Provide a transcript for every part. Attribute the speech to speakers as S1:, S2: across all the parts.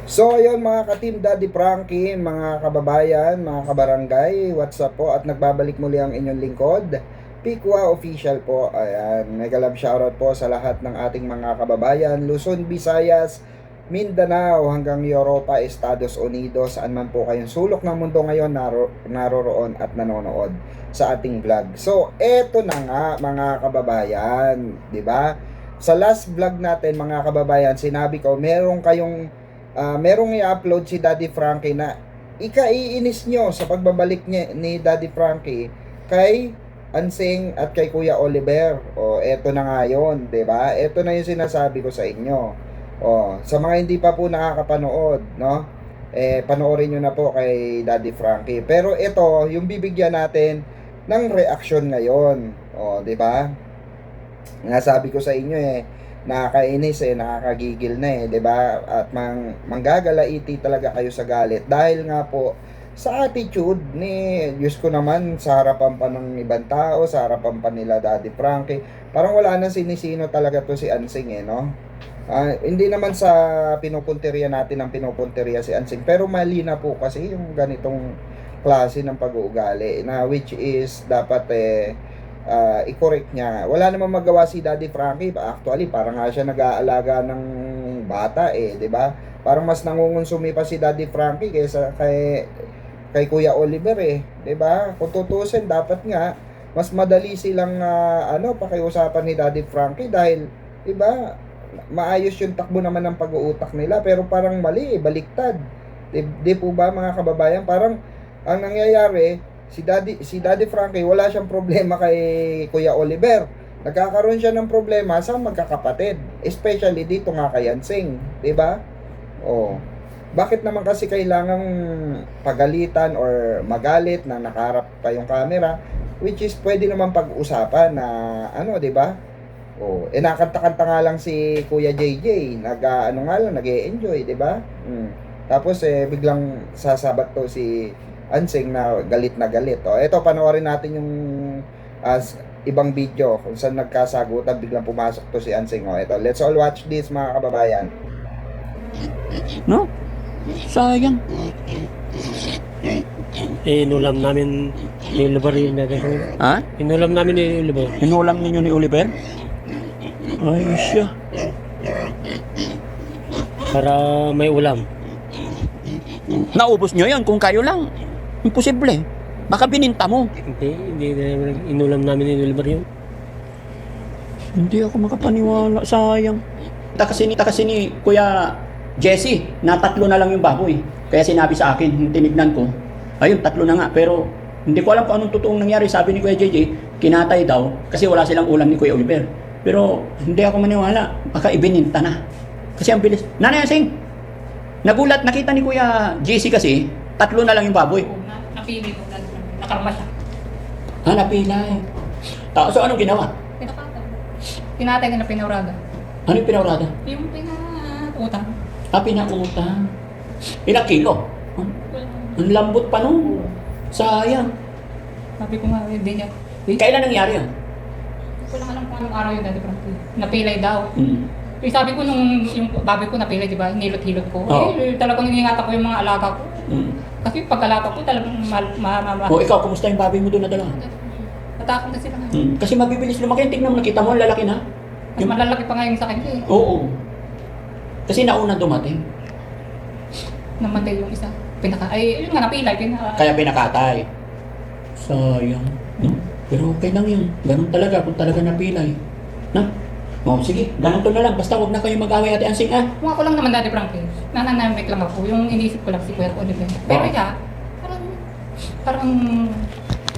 S1: So ayun mga ka-Team Daddy Frankie, mga kababayan, mga kabarangay, what's up po at nagbabalik muli ang inyong lingkod, Pikwa Official po. Ayan, mega love shoutout po sa lahat ng ating mga kababayan, Luzon, Visayas, Mindanao hanggang Europa, Estados Unidos, saan man po kayong sulok ng mundo ngayon naroroon at nanonood sa ating vlog. So eto na nga mga kababayan, di ba? Sa last vlog natin mga kababayan, sinabi ko merong i-upload si Daddy Frankie na ikaiinis nyo sa pagbabalik niya ni Daddy Frankie kay Ansing at kay Kuya Oliver. O, eto na nga yun, 'di ba? Eto na yung sinasabi ko sa inyo. O, sa mga hindi pa po nakakapanood, no? Panoorin nyo na po kay Daddy Frankie. Pero ito, yung bibigyan natin ng reaction ngayon. O, 'di ba? Nasabi ko sa inyo nakakainis nakakagigil na 'di ba? At manggagalaiti talaga kayo sa galit dahil nga po sa attitude ni Diyos ko naman sa harapan pa ng ibang tao, sa harapan pa nila Daddy Frankie. Parang wala nang sinisino talaga to si Ansing no? Hindi naman sa pinupunteriya natin ang pinupunteriya si Ansing, pero mali na po kasi yung ganitong klase ng pag-uugali na which is dapat i-correct niya. Wala namang magawa si Daddy Frankie. Actually, parang nga siya nag-aalaga ng bata 'di ba? Parang mas nangungonsumi pa si Daddy Frankie kaysa kay Kuya Oliver 'di ba? Kung tutusin, dapat nga mas madali silang pakiusapan ni Daddy Frankie dahil 'di ba? Maayos yung takbo naman ng pag-uutak nila, pero parang mali, baliktad. Di po ba mga kababayan? Parang ang nangyayari, si Daddy Frankie wala siyang problema kay Kuya Oliver. Nagkakaroon siya ng problema sa magkakapatid, especially dito nga kay Ansing, 'di ba? Oh. Bakit naman kasi kailangang pagalitan or magalit na nakaharap pa yung camera, which is pwede naman pag-usapan na 'di ba? Oh, nakanta-kanta nga lang si Kuya JJ, nag-e-enjoy, 'di ba? Tapos biglang sasabat to si Ansing na galit na galit. Ito, panoorin natin yung ibang video kung saan nagkasagutan, biglang pumasok to si Ansing. Ito, let's all watch this mga kababayan.
S2: No? Sayang.
S3: Inulam namin ni Oliver yung
S2: Ha?
S3: Inulam namin ni Oliver.
S2: Inulam ninyo ni Oliver? Ay, siya.
S3: Para may ulam.
S2: Naubos nyo yan kung kayo lang. Imposible. Baka bininta mo.
S3: Hindi inulam namin ni Oliver yun.
S2: Hindi ako makapaniwala. Sayang. Kasi ni Kuya Jesse, na 3 na lang yung baboy. Kaya sinabi sa akin, tinignan ko, ayun, 3 na nga. Pero hindi ko alam kung anong totoong nangyari. Sabi ni Kuya JJ, kinatay daw kasi wala silang ulam ni Kuya Oliver. Pero hindi ako maniwala. Baka ibininta na. Kasi ang bilis. Nanay Ansing, nagulat, nakita ni Kuya JC kasi, 3 na lang yung baboy.
S4: Napili ko, nakarma siya.
S2: Napila eh. So anong ginawa?
S4: Pinakata. Pinatay ka na pinaurada.
S2: Ano yung pinaurada?
S4: Yung pinautang.
S2: Pinautang. Ilang kilo? Ang lambot pa nun. Sayang.
S4: Sabi ko nga, hindi niya.
S2: Kailan nangyari yun?
S4: Hindi ko lang alam kung anong araw yun, Daddy Frankie. Napilay daw. Sabi ko yung baboy ko napilay, di ba? Hilot-hilot ko. Talagang ingingatan ko yung mga alaga ko. Kasi pag alaga ko, talagang
S2: Ikaw, kumusta yung baboy mo doon na dala?
S4: natakot na sila nga.
S2: Kasi mabibilis lumaki. Tignan mo, nakita mo, ang lalaki na.
S4: Mas malalaki pa nga yung sa kanya
S2: Oo. Kasi nauna dumating.
S4: Namatay yung isa. Yun nga, napilay.
S2: Kaya pinakatay. Sayang. Pero okay lang yun. Ganun talaga, kung talaga napilay. Sige, ganun to na lang. Basta huwag na kayo mag-away, Ate Ansing,
S4: Kung ako lang naman, Daddy Frankie, nananamik lang ako. Yung inisip ko lang si Kuya Oliver. Pero siya, parang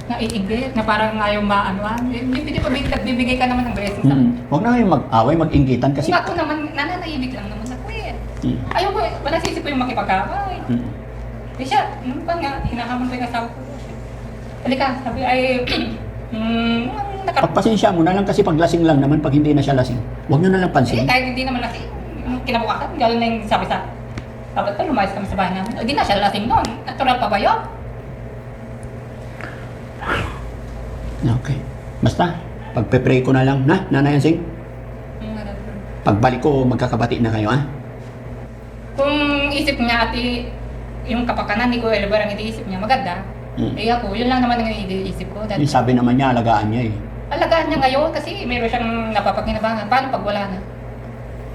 S4: naiinggit, na parang ayaw maanuan. Hindi pa bibigay ka naman ng blessing sa akin.
S2: Huwag na kayo mag-away, mag-inggitan kasi...
S4: Kung ako naman, nananahimik lang naman ako Ayaw ko, wala sisip ko yung makipag-away. Eh siya, nga, hinahamon ko yung asawa ko. Halika, sabi
S2: Pagpasensya mo na lang kasi paglasing lang naman pag hindi na siya lasing. Huwag nyo na lang pansin.
S4: kahit hindi naman lasing, kinabukasan, gano'n na yung sabi sa dapat ka, lumayas kami sa bahay namin. Hindi na siya lasing noon. Natural pa ba yun?
S2: Okay. Basta, pagpe-pray ko na lang, Nanay Ansing? Pagbalik ko, magkakabati na kayo,
S4: Kung iniisip niya at yung kapakanan ni Kuya Oliver ang iniisip niya, maganda. Eh ako, yun lang naman ang iniisip ko.
S2: Yung sabi naman niya, alagaan niya eh.
S4: Alagaan niya ngayon kasi meron siyang napapakinabangan. Paano pag wala na?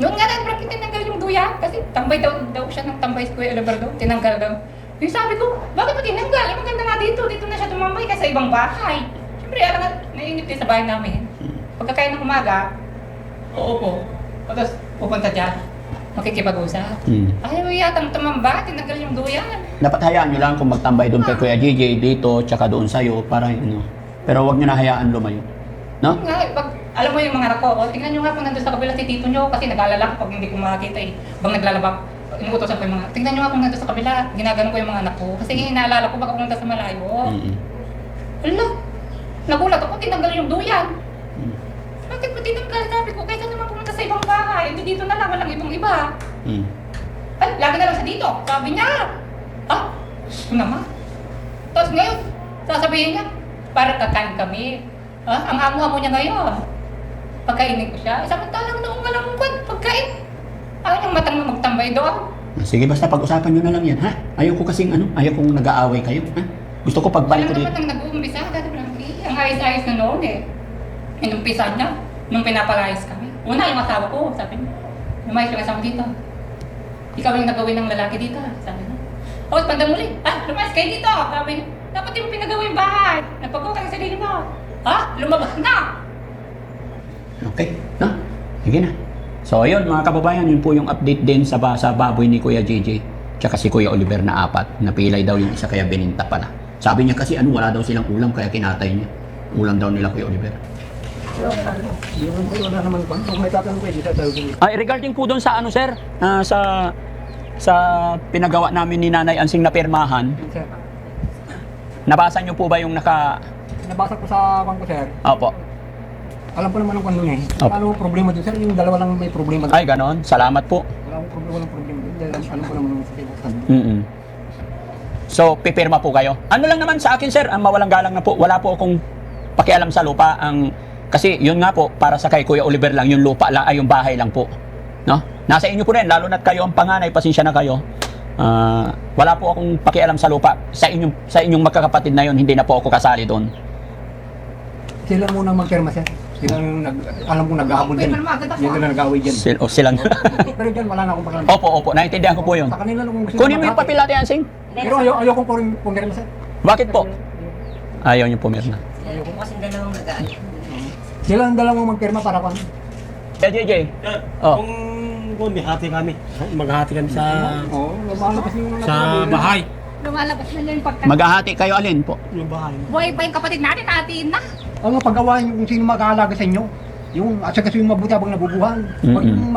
S4: Noon nga na, bakit tinanggal yung duya? Kasi tambay daw siya ng tambay si Kuya Oliver doon. Tinanggal daw. Yung sabi ko, bakit mo tinanggal? Eh, maganda nga dito. Dito na siya tumambay kasi sa ibang bahay. Siyempre, alam nga, naiinip din sa bahay namin. Pagkakain ng umaga, oo po. Tapos pupunta dyan. Makikipag-usap. Ayaw yatang tumamba, tinanggal yung duyan.
S2: Dapat hayaan nyo lang kung magtambay doon kay Kuya JJ dito, tsaka doon sa'yo, para ano. Pero wag nyo na hayaan lumayo. No?
S4: Nga, alam mo yung mga anak ko, tingnan nyo nga kung nandun sa kabila si tito nyo kasi nag-alala ko pag hindi ko makakita eh. Bang naglalaba, inuutosan ko yung mga, tingnan nyo nga kung nandun sa kabila, ginagano ko yung mga anak ko. Kasi inaalala ko baka pumunta sa malayo. Hala, nagulat ako, tinanggal yung duyan. Bakit mo tinanggal? Sabi ko, kaysa naman pumunta sa ibang bahay, hindi dito na lang, walang ibang iba. Ay, lagi na lang sa dito. Sabi niya, ano naman? Tapos ngayon, sasabihin niya, para kakain kami. Ang amo-amo niya ngayon. Pagkainin ko siya. Samantalang noong walang pagkain. Ayaw niyang matang magtambay doon.
S2: Sige, basta pag-usapan nyo na lang yan, ha? Ayaw ko kasing ayaw kong nag-aaway kayo, ha? Gusto ko pagbalik ko
S4: Alam
S2: dito.
S4: naman ang nag-uumpisa, Dad Frankie. Ang ayos-ayos na noon eh. Inumpisa niya, nung pinapalayas kami. Una, yung asawa ko, sabi niya, lumayas yung asawa dito. Ikaw yung nagawin ng lalaki dito, sabi niya. Tapos bandang muli, lumayas kayo dito, sabi niya. Dapat yung pinagawa yung bahay. Nagpagkukang sa sarili mo. Lumabas na!
S2: Okay, no? Sige na. So, ayun, mga kababayan, yun po yung update din sa baboy ni Kuya JJ. Tsaka si Kuya Oliver na 4. Napilay daw yung isa kaya bininta pala. Sabi niya kasi wala daw silang ulam kaya kinatay niya. Ulam daw nila Kuya Oliver.
S1: Wala naman kung may tatanong ko, hindi tatanong.
S2: Regarding po doon sa sir, sa pinagawa namin ni Nanay Ansing na pirmahan,
S5: Sir,
S2: nabasa niyo po ba yung
S5: nabasa ko sa bangko, sir.
S2: Opo.
S5: Alam ko naman ang kwento niya eh.
S2: Opo.
S5: Paano problema doon, sir? Yung dalawa lang may problema doon.
S2: Ay, ganon. Salamat po.
S5: Walang problema doon. Alam ko naman ang sakibutan.
S2: So, pipirma po kayo. Ano lang naman sa akin, sir, ang mawalang galang na po. Wala po akong pakialam sa lupa. Kasi yun nga po, para sa kay Kuya Oliver lang, yung lupa lang, ay yung bahay lang po. No? Nasa inyo po rin, lalo na't kayo ang panganay, pasensya na kayo. Wala po akong pakialam sa lupa. Sa inyong magkakapatid na yun, hindi na po ako kasali doon.
S5: Sila muna magpirma, sir. Sila yung alam kong naghahabol dyan. Sila na nag-away dyan.
S2: Silang.
S5: Pero dyan, wala na akong pakialam.
S2: Opo, naintindihan ko po yun.
S5: Sa kanila lang kung gusto
S2: Kunin mo yung papel natin, Ansing.
S5: Pero ayaw kong pumirma, sir.
S2: Bakit po? Ayaw niyo pumirma.
S5: Sila ang dalawang magpirma para kung
S2: JJ. Oh.
S3: Kung may hati kami, maghahati kami sa
S5: lumalabas yung
S3: bahay.
S4: Lumalabas na yung pagkain.
S2: Maghahati kayo alin po?
S3: Yung bahay.
S4: Buhay pa yung kapatid natin, hatiin na.
S5: ang paggawain yung kung sino mag-aalaga sa inyo. Yung at saka yung mabuti habang nabubuhan. Pag yung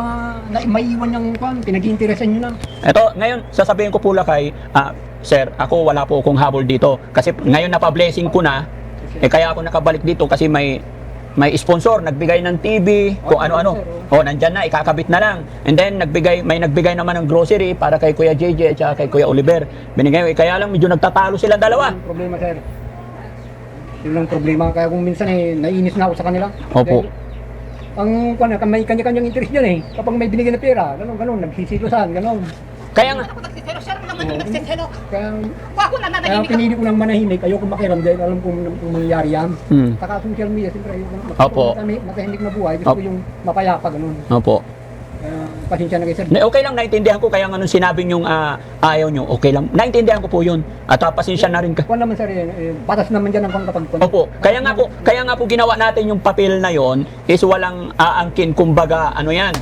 S5: maiwan yung pinag-iinteresan nyo na.
S2: Ito, ngayon, sasabihin ko po kay, sir, ako wala po akong habol dito. Kasi ngayon napablessing ko na, kaya ako nakabalik dito kasi may sponsor, nagbigay ng TV, kung ano-ano. Nandyan na, ikakabit na lang. And then, may nagbigay naman ng grocery para kay Kuya JJ at saka kay Kuya Oliver. Binigay, kaya lang medyo nagtatalo silang dalawa.
S5: Yung problema, sir. Yun lang problema. Kaya kung minsan naiinis na ako sa kanila.
S2: Opo.
S5: May kanya-kanyang interest dyan eh. Kapag may binigyan na pera, gano'n, nagsisilosan, gano'n.
S2: Kaya nga,
S4: Ako nagsiselo, siya naman ang nagsiselo.
S5: Kaya
S4: Ako na
S5: kaya
S4: nanahimik ako.
S5: pinili ko lang manahimik, ayoko makiram dahil alam kong mangyayari yan.
S2: Hmm.
S5: Saka social media, siyempre ayoko
S2: Opo.
S5: matahimik na buhay, gusto ko yung mapayapa, gano'n.
S2: Opo.
S5: Kaya pasensya na kayo, sir.
S2: Okay lang, naintindihan ko. Kaya nga nung sinabing yung ayaw nyo, okay lang. Naintindihan ko po yun. At pasensya na rin ka.
S5: Kuwan naman, sir, batas naman dyan ang kapag
S2: Opo. Kaya nga po ginawa natin yung papel na yon is walang aangkin, kumbaga, ano yan,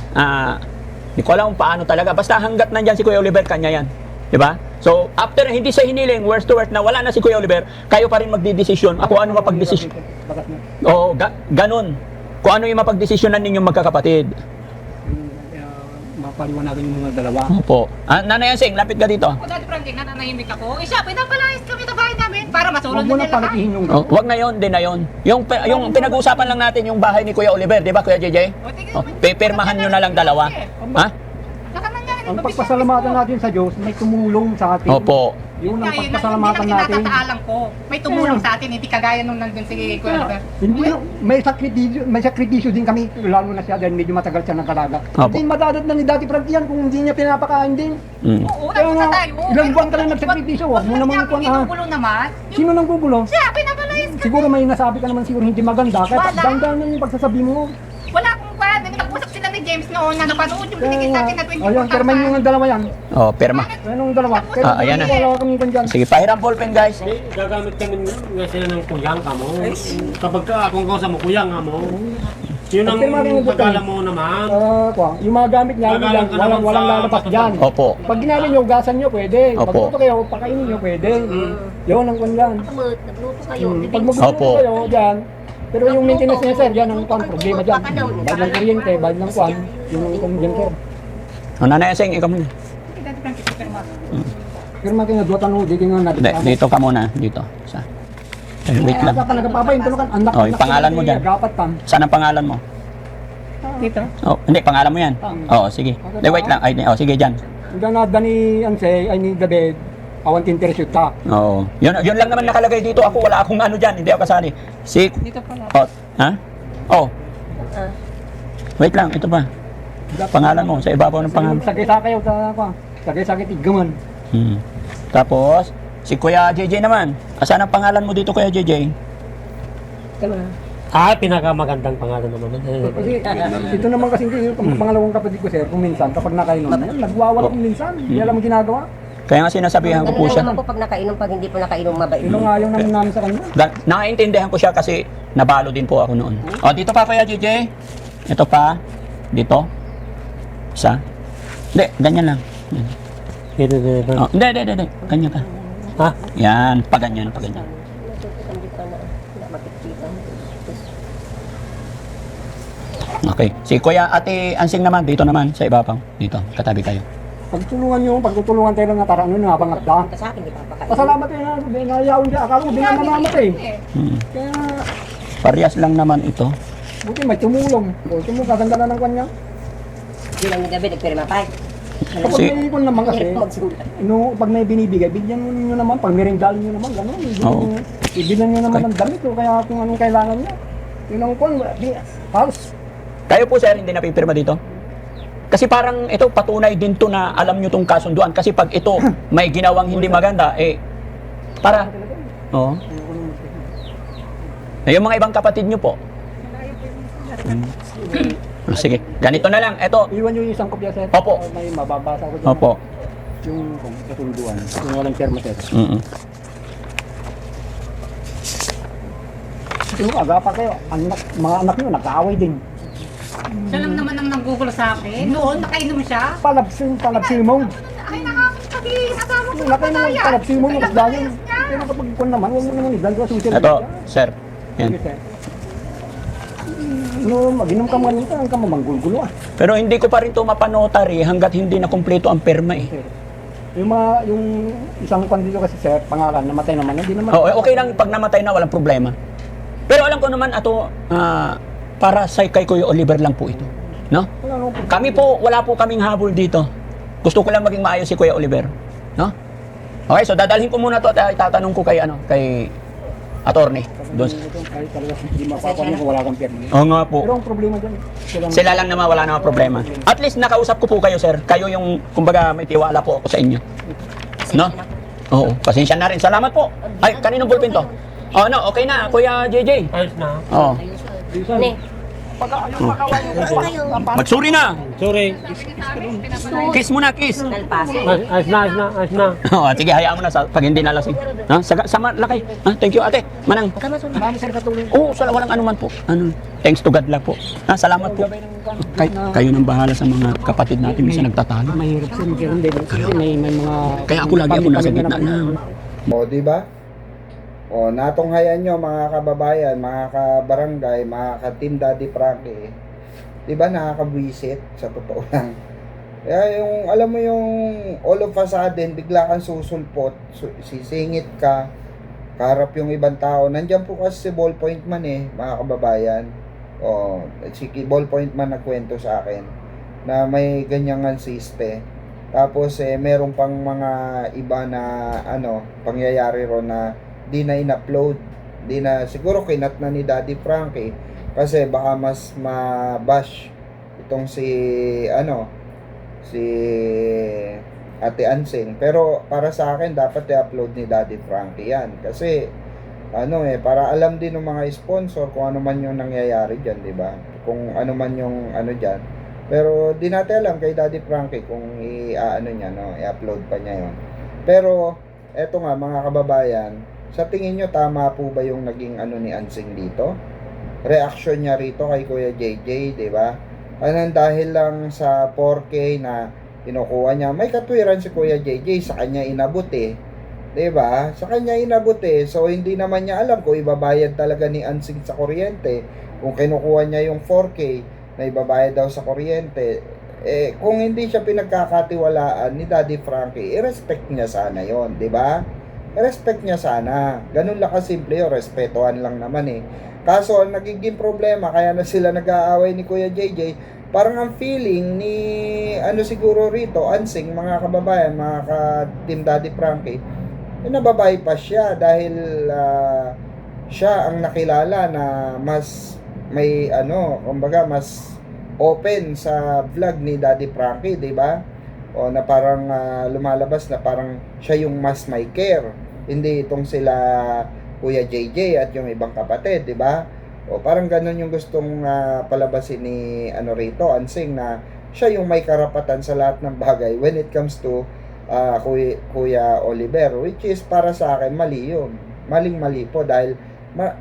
S2: di ko alam kung paano talaga. Basta hanggat nandyan si Kuya Oliver, kanya yan. Diba? So, after hindi sa hiniling, worst to worst na wala na si Kuya Oliver, kayo pa rin magdidesisyon. Ako ano mapagdesisyon.
S5: Batas na.
S2: Oo, ganun. Kung ano yung mapagdesisyonan ninyong magkakapatid.
S5: Mapaliwanagan yung mga dalawa.
S2: Opo. Nanay Ansing, lapit ka dito.
S4: Ako, Daddy Frankie, nananahimik ako. Siya, pinapalayas kami sa bahay namin para masulod
S5: Huwag mo
S4: na
S5: na
S4: nila.
S5: palakihin yung
S2: Oh, wag na yon, din na yon. Yung pinag-uusapan lang natin yung bahay ni Kuya Oliver, di ba Kuya JJ? Pipirmahan nyo na lang dalawa. Ha?
S5: ang pagpasalamatan natin sa Diyos, may tumulong sa atin.
S2: Opo.
S5: Yun ang
S4: Kaya
S5: pagpasalamatan natin.
S4: Nakakaalam ko. May tumulong sa atin, hindi kagaya nung nandun si Kuya Albert.
S5: Hindi, may sakripisyo din kami, lalo na siya dahil medyo matagal siya nagkalaga.
S2: Opo.
S5: Hindi madadat na ni Dati Frank yan kung hindi niya pinapakain din.
S2: Mm.
S4: Oo,
S5: Kaya
S4: nandun
S5: nga,
S4: na tayo.
S5: ilang buwan ka na nagsakripisyo, wag mo naman
S4: Huwag
S5: ikuan
S4: niya
S5: ha.
S4: akong inugulo naman.
S5: Sino nang gugulo?
S4: Siya, pinapalayas ka.
S5: Siguro may nasabi ka naman siguro hindi maganda, kaya
S4: Wala.
S5: dandan na yung pagsasabi mo.
S4: Wala akong kwan. Nag-usap sila ni James noon na napanood yung binigay sa atin na 24,000.
S5: Ayun, pero may yung dalawa yan.
S2: Oh, perma.
S5: Ayun yung dalawa. Kaya
S2: Ayan na.
S5: wala kami kung dyan.
S2: Sige, pahiram ballpen guys.
S3: Gagamit kami nga sila ng kuyang ka mo. Kapag kung kausa mo kuyang ka mo. Yun ang
S5: Pero maraming
S3: pagkala mo naman.
S5: Yung mga gamit niya,
S3: Gagalang ka naman
S5: walang
S3: sa
S5: lalabas
S3: batutan.
S5: dyan.
S2: Opo.
S5: Pag ginamit niyo, ugasan niyo, pwede. Pag
S2: Opo.
S5: luto kayo, pakainin niyo, pwede. Yun ang kung yan.
S6: Nagluto kayo.
S5: Pag magluto
S2: Opo.
S5: kayo, dyan, pero yung maintenance niya, sir, yan ang problema dyan. Bayad ng kuryente, bayad ng kwan, yung dyan, sir.
S2: Oh, Nanay Aseng, ikaw muna.
S4: Dati Frank, superma.
S5: Pero makin nagduwatan mo, di nga natin.
S2: Hindi, dito ka muna. Dito. Sa. Wait lang.
S5: Ka nagpapayin, tulungan. Anak,
S2: Oh, yung pangalan mo dyan.
S5: Gapat ka.
S2: Saan ang pangalan mo?
S5: Dito.
S2: Oh, hindi, pangalan mo yan. Oo, sige. Hindi, wait lang. Ay, oh, sige, dyan.
S5: Hanggang na ni Ansay, ay ni David, awan tinteresyon ta.
S2: Oo. Yun lang naman nakalagay dito. Ako, wala akong ano dyan. Hindi ako kasali. Si...
S4: Dito pala.
S2: Oh, ha? Oh. Wait lang, ito pa. Pangalan mo, sa ibabaw ng pangalan.
S5: Sagay-sagay sa pa. Sagay-sagay tigaman.
S2: Hmm. Tapos, si Kuya JJ naman. Asan ang pangalan mo dito, Kuya JJ?
S3: Pinakamagandang pangalan naman.
S5: Kasi ito naman kasi yung pangalawang kapatid ko, sir, kung minsan, kapag nakainom, nagwawala kung minsan, hindi alam ang ginagawa.
S2: Kaya nga sinasabihan ko po siya.
S6: naman po pag nakainom, pag hindi po nakainom, mabait.
S5: Ito nga yung namin namin sa kanya.
S2: Nakaintindihan ko siya kasi nabalo din po ako noon. O, dito pa Kuya JJ. Ito pa. Dito. Isa. Hindi, ganyan lang. Yan. Oh, hindi. Ganyan ka.
S3: Ha?
S2: Yan, paganyan. Okay. Si Kuya Ate Ansing naman, dito naman, sa ibabaw. Dito, katabi kayo.
S5: Pagtulungan nyo, pagtutulungan tayo ng nataraan nyo, nabangat da.
S6: Sa akin, di pa pakain.
S5: Pasalamat tayo na, nayayaon dyan. Akala ko, di naman namatay.
S2: Hmm.
S5: Kaya,
S2: Parehas lang naman ito.
S5: buti may tumulong. O, tumulong, kaganda na ng kanya.
S6: Hindi lang ni David, nagpirma pa.
S5: Kapag
S2: Si-
S5: may ipon naman kasi,
S6: Hirap magsulat.
S5: pag may binibigay, bigyan nyo naman, pag merendal nyo naman, gano'n.
S2: Oo.
S5: Ibilan nyo naman ng damit, o kaya kung anong kailangan nyo. Yun ang kung, house.
S2: Kayo po sir, hindi napipirma dito? Kasi parang ito, patunay din to na alam nyo tong kasunduan. Kasi pag ito may ginawang hindi maganda, para, oo. Yung mga ibang kapatid nyo po. Sige, ganito na lang. Ito,
S5: Iwan nyo yung isang kopya, sir.
S2: Opo.
S5: May mababasa ko dyan.
S2: opo.
S5: Yung kasunduan, yung walang termo, sir.
S2: Mm-mm.
S5: Yung agapa kayo, mga anak nyo, nag-aaway din.
S4: Siya lang naman ang nanggugulo sa akin. Noon, nakainom siya.
S5: Palapsi mo.
S4: Ay, nakakasama ko.
S5: Laki mo, palapsi mo, nakasdayan. Pero kapag kung naman, huwag mo naman iblan ko, susil.
S2: Ito, sir. Yan.
S5: No, mag-inom ka man, ang ka mamanggulgulo ah.
S2: Pero hindi ko pa rin to mapanotary hanggat hindi na kumpleto ang perma eh.
S5: Yung isang kandilo kasi, sir, pangalan, namatay naman, hindi naman.
S2: Oo, okay lang pag namatay na, walang problema. Pero alam ko naman, ato, para sa kay Kuya Oliver lang po ito. No?
S5: Wala nung
S2: Kami po, wala po kaming habol dito. Gusto ko lang maging maayos si Kuya Oliver. No? Okay, so dadalhin ko muna to at itatanong ko kay, kay attorney. Doon.
S5: Kahit talaga hindi mapapanin kung wala kang permi.
S2: Oo nga po.
S5: Pero ang problema dyan,
S2: Sila lang naman, wala namang problema. At least nakausap ko po kayo, sir. Kayo yung, kumbaga, may tiwala po ako sa inyo. No? Oo, pasensya na rin. Salamat po. Ay, kaninong ballpen to? Oh, no, okay na, Kuya JJ.
S3: Ayos na.
S2: Oo.
S6: Ne,
S2: Magsuri na.
S3: Sorry.
S2: Kiss muna, kiss.
S6: nalpaso.
S3: Ayos na.
S2: Oh, sige, hayaan mo na sa pag hindi nalasing. Ha? Sama lakay. Ha? Thank you, ate. Manang.
S5: Marami sir katulong.
S2: Oo, walang anuman po. Thanks to God lang po. Ha, salamat po. Kayo nang bahala sa mga kapatid natin minsan nagtatalo.
S5: Mahirap sir, meron din. Kasi may mga...
S2: Kaya ako lagi ako nasa gitna na.
S1: O, di ba? O, natunghayan nyo mga kababayan, mga kabarangay, mga ka-Team Daddy Frankie. Di ba nakakabwisit sa totoo lang? Kaya yung, alam mo yung all of a sudden, bigla kang susulpot, sisingit ka, kaharap yung ibang tao. Nandyan po kasi si Ballpoint Man mga kababayan. O, si Ballpoint Man nagkwento sa akin na may ganyan nga siste. Tapos meron pang mga iba na pangyayari ron na di na in-upload. Di na, siguro kinat na ni Daddy Frankie kasi baka mas mabash itong si si Ate Ansing. Pero para sa akin dapat i-upload ni Daddy Frankie yan kasi para alam din ng mga sponsor kung ano man yung nangyayari diyan, di ba? Kung ano man yung diyan. Pero di natin alam kay Daddy Frankie kung i-upload pa niya yon. Pero eto nga mga kababayan, sa tingin nyo tama po ba yung naging ni Ansing dito? Reaction niya rito kay Kuya JJ, di ba? Dahil lang sa 4K na kinukuha niya, may katwiran si Kuya JJ, sa kanya inabot diba? Sa kanya inabot so hindi naman niya alam kung ibabayad talaga ni Ansing sa kuryente, kung kinukuha niya yung 4K na ibabayad daw sa kuryente, kung hindi siya pinagkakatiwalaan ni Daddy Frankie, i-respect niya sana yon, diba? I-respect niya sana, ganun lang kasimple yun, respetuhan lang naman kaso ang nagiging problema, kaya na sila nag-aaway ni Kuya JJ, parang ang feeling ni siguro rito, Ansing, mga kababayan, mga ka-Team Daddy Frankie, nababypass siya dahil siya ang nakilala na mas may kumbaga mas open sa vlog ni Daddy Frankie, di ba? O na parang lumalabas na parang siya yung mas may care, hindi itong sila Kuya JJ at yung ibang kapatid, di ba? O parang ganun yung gustong palabasin ni rito, Ansing, na siya yung may karapatan sa lahat ng bagay when it comes to Kuya Oliver, which is para sa akin mali yun. Maling-mali po dahil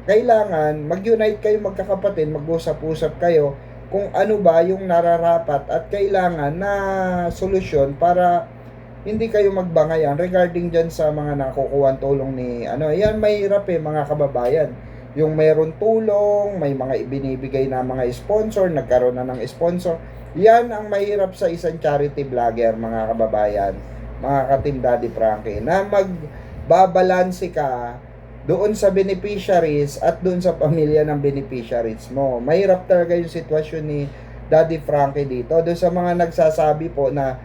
S1: kailangan mag-unite kayo magkakapatid, mag-usap-usap kayo kung ano ba yung nararapat at kailangan na solusyon para hindi kayo magbangayan regarding dyan sa mga nakukuha tulong ni yan mahirap mga kababayan. Yung mayroon tulong, may mga ibinibigay na mga sponsor, nagkaroon na ng sponsor. Yan ang mahirap sa isang charity vlogger, mga kababayan, mga ka-Team Daddy Frankie, na magbabalanse ka doon sa beneficiaries at doon sa pamilya ng beneficiaries mo. Mahirap talaga yung sitwasyon ni Daddy Frankie dito. Doon sa mga nagsasabi po na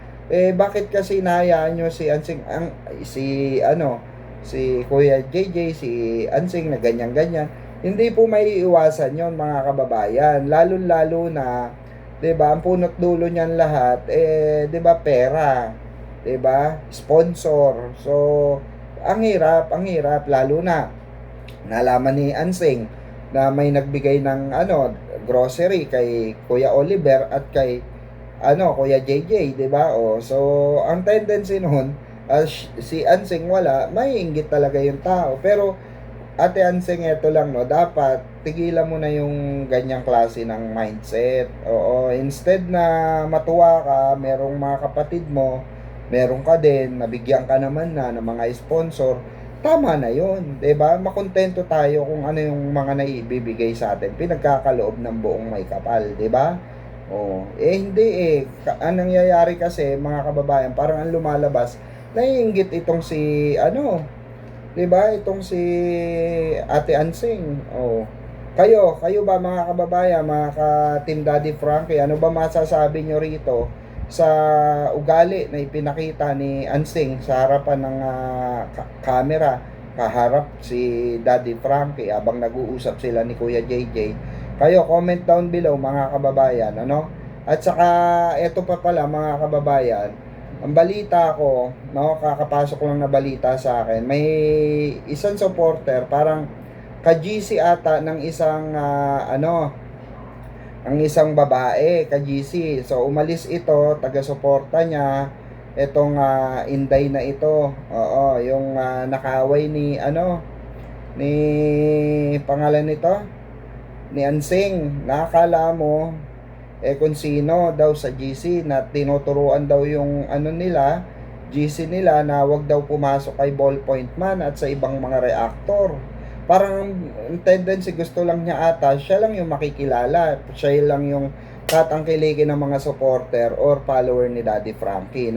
S1: bakit kasi hinahayaan nyo si Ansing, si Kuya JJ, si Ansing na ganyan-ganyan. Hindi po may iwasan yon, mga kababayan. Lalo-lalo na, 'di ba, ang punot dulo niyan lahat 'di ba, pera, 'di ba? Sponsor. So, ang hirap lalo na nalaman ni Ansing na may nagbigay ng grocery kay Kuya Oliver at kay Kuya JJ, 'di ba? So ang tendency noon, si Ansing wala, may inggit talaga yung tao. Pero Ate Ansing, eto lang dapat tigilan mo na yung ganyang klase ng mindset. Oo, instead na matuwa ka, merong mga kapatid mo, meron ka din, nabigyan ka naman na ng mga sponsor, tama na yun, 'di ba? Makontento tayo kung ano yung mga naibibigay sa atin, pinagkakaloob ng buong may kapal, 'di ba? Hindi ang nangyayari kasi, mga kababayan, parang ang lumalabas, naiinggit itong si 'di ba? Itong si Ate Ansing. Kayo ba, mga kababayan, mga ka-Team Daddy Frankie, ano ba masasabi nyo rito sa ugali na ipinakita ni Ansing sa harapan ng camera, kaharap si Daddy Frankie habang nag-uusap sila ni Kuya JJ? Kayo, comment down below, mga kababayan, At saka, eto pa pala, mga kababayan, ang balita ko, kakapasok lang na balita sa akin, may isang supporter, parang ka-GC ata ng isang, ang isang babae, ka-GC. So, umalis ito, taga-suporta niya, itong Inday na ito. Oo, yung nakaway ni, ni pangalan nito, ni Ansing. Nakakala mo, kung sino daw sa GC na tinuturuan daw yung nila, GC nila, na wag daw pumasok kay Ballpoint Man at sa ibang mga reactor. Parang tendency, gusto lang niya ata, siya lang yung makikilala, siya lang yung tatangkilikin ng mga supporter or follower ni Daddy Frankie,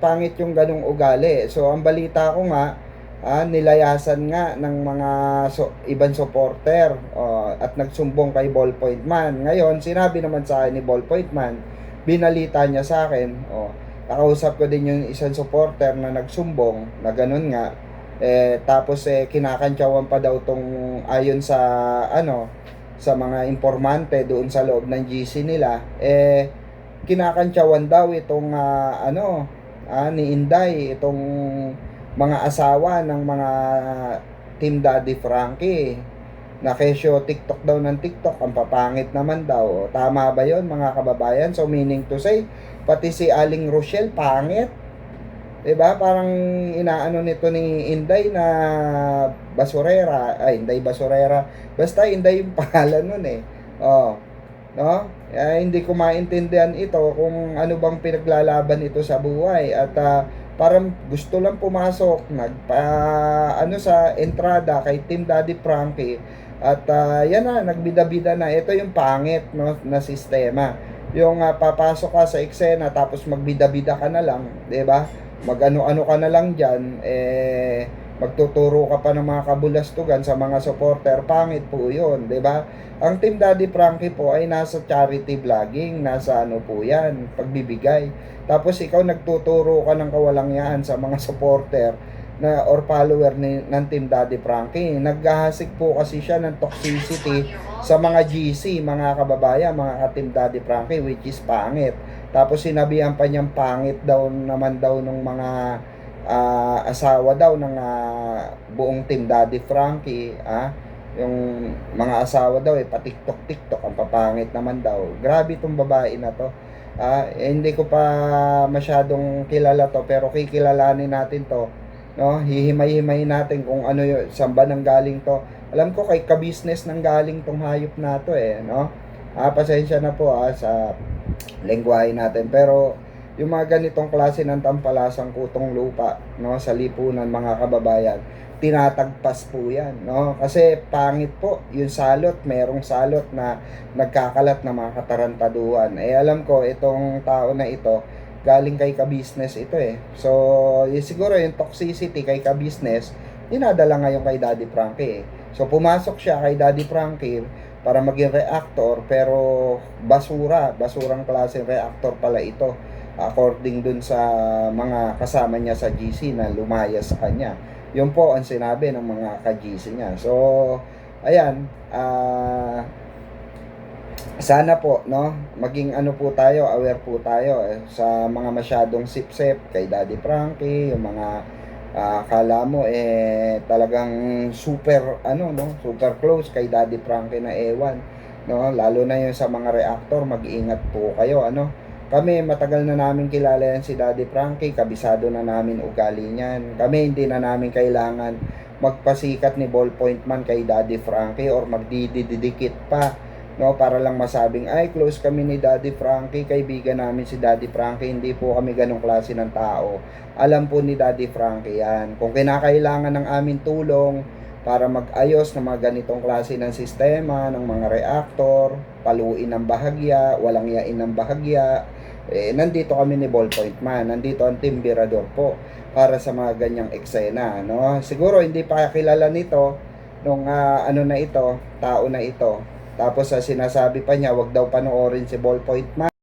S1: pangit yung ganung ugali. So ang balita ko nga, nilayasan nga ng mga ibang supporter at nagsumbong kay Ballpoint Man. Ngayon, sinabi naman sa akin ni Ballpoint Man, binalita niya sa akin, nakausap ko din yung isang supporter na nagsumbong na ganun nga. Tapos kinakantsawan pa daw tong ayon sa ano sa mga informante doon sa loob ng GC nila, kinakantsawan daw itong ni Inday, itong mga asawa ng mga Team Daddy Frankie na kesyo TikTok daw ng TikTok, ang papangit naman daw. Tama ba yon mga kababayan? So meaning to say, pati si Aling Rochelle pangit. 'Di ba? Parang inaano nito ni Inday na basurera, Inday basurera. Basta Inday yung pangalan nun Oh, no? Hindi ko maintindihan ito kung ano bang pinaglalaban ito sa buhay at parang gusto lang pumasok sa entrada kay Team Daddy Frankie at yan na, nagbida-bida na. Ito yung pangit, no, na sistema. Yung papasok ka sa eksena tapos magbida-bida ka na lang, 'di ba? Mag-ano-ano ka na lang diyan, magtuturo ka pa ng mga kabulastugan sa mga supporter. Pangit po 'yun, 'di ba? Ang Team Daddy Frankie po ay nasa charity vlogging, nasa ano po 'yan, pagbibigay. Tapos ikaw nagtuturo ka ng kawalangyaan sa mga supporter na or follower ng Team Daddy Frankie. Naghahasik po kasi siya ng toxicity sa mga GC, mga kababayan, mga ka-Team Daddy Frankie, which is pangit. Tapos sinabihan pa niyang pangit daw naman daw ng mga asawa daw ng buong Team Daddy Frankie, yung mga asawa daw pa-TikTok ang papangit naman daw. Grabe tong babae na to. Hindi ko pa masyadong kilala to, pero kikilalanin natin to, no? Hihimay-himay natin kung ano yung saan ba nang galing to. Alam ko kay ka-business nang galing tong hayop na to no? Pasensya na po sa lengguwahe natin, pero yung mga ganitong klase ng tampalasang kutong lupa, no, sa lipunan, mga kababayan, tinatagpas po yan, no? Kasi pangit po yung salot, merong salot na nagkakalat na mga katarantaduhan. Alam ko itong tao na ito galing kay ka-business ito So siguro yung toxicity kay ka-business dinadala ngayon kay Daddy Frankie So pumasok siya kay Daddy Frankie para maging reactor, pero basurang klaseng reactor pala ito, according dun sa mga kasama niya sa GC na lumaya sa kanya. Yun po ang sinabi ng mga ka-GC niya. So ayan, sana po, no, maging ano po tayo, aware po tayo sa mga masyadong sip-sip kay Daddy Frankie, yung mga akala mo talagang super super close kay Daddy Frankie na ewan, no, lalo na yung sa mga reactor. Mag-iingat po kayo, Kami matagal na namin kilala yan si Daddy Frankie, kabisado na namin ugali niyan. Kami hindi na namin kailangan magpasikat ni ballpoint man kay Daddy Frankie or magdididikit pa, no, para lang masabing ay close kami ni Daddy Frankie, kaibigan namin si Daddy Frankie. Hindi po kami ganong klase ng tao. Alam po ni Daddy Frankie yan kung kinakailangan ng aming tulong para mag-ayos ng mga ganitong klase ng sistema, ng mga reactor, paluin ng bahagya, walang yain ng bahagya, nandito kami ni Ballpoint Man, nandito ang Team Birador po para sa mga ganyang eksena, no? Siguro hindi pa kilala nito nung tao na ito. Tapos sinasabi pa niya, wag daw panoorin si Ballpoint Man.